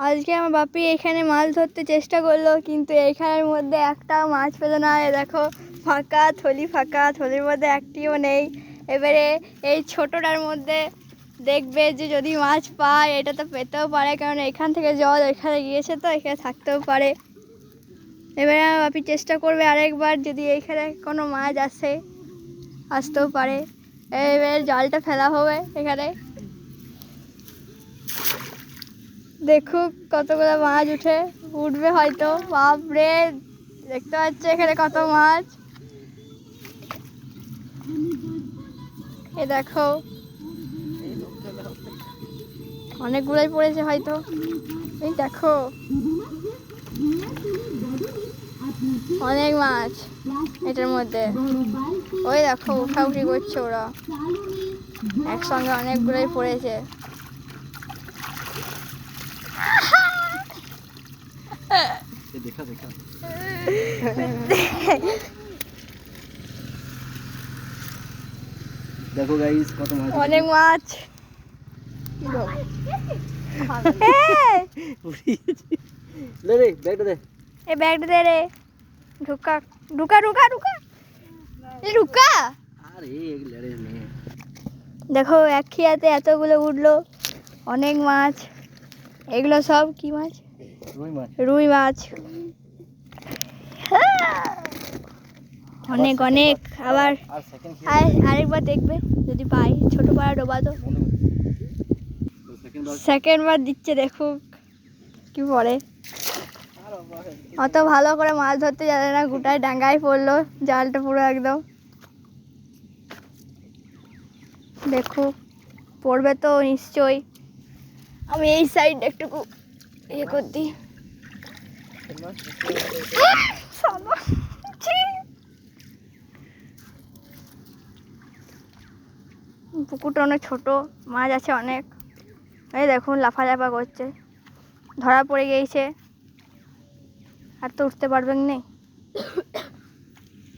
আজকে আমার বাপি এখানে মাছ ধরতে চেষ্টা করলো, কিন্তু এখানের মধ্যে একটাও মাছ পেলো না। দেখো ফাঁকা থলি, ফাঁকা থলির মধ্যে একটিও নেই। এবারে এই ছোটোটার মধ্যে দেখবে যে যদি মাছ পায়, এটা তো পেতেও পারে, কারণ এখান থেকে জল এখানে গিয়েছে, তো এখানে থাকতেও পারে। এবারে আমার বাপি চেষ্টা করবে আরেকবার, যদি এইখানে কোনো মাছ আসতেও পারে। এবারে জালটা ফেলা হবে এখানে, দেখুক কতগুলো মাছ উঠবে হয়তো। বাপরে, দেখতে পাচ্ছ এখানে কত মাছ। এ দেখো অনেকগুলোই পড়েছে হয়তো। এই দেখো অনেক মাছ এটার মধ্যে। ওই দেখো উঠাউঠি করছে ওরা, একসঙ্গে অনেকগুলোই পড়েছে। দেখা দেখা দেখো গাইস কত মাছ, অনেক মাছ। লে রে ব্যাগটা দে, এই ব্যাগটা দে রে। ঢুকা ঢুকা ঢুকা ঢুকা ঢুকা। আরে এগুলো রে নে। দেখো এক খিয়াতে এতগুলো উঠলো, অনেক মাছ। এগুলো সব কি মাছ? রুই মাছ। রুই মাছ। অনেক অনেক। আবার আর সেকেন্ড আরেকবার দেখবে যদি পাই, ছোট পাড়া ডোবা তো। সেকেন্ড বার দিচ্ছে, দেখুক কি পড়ে। অত ভালো করে মাছ ধরতে জানে না, গোটায় ডাঙ্গায় পড়লো জালটা পুরো একদম। দেখুক পড়বে তো নিশ্চয়ই। আমি এই সাইড একটুকু ইয়ে করতি। পুকুরটা অনেক ছোট, মাছ আছে অনেক। এই দেখুন লাফালাফা করছে, ধরা পড়ে গিয়েছে, আর তো উঠতে পারবেন না।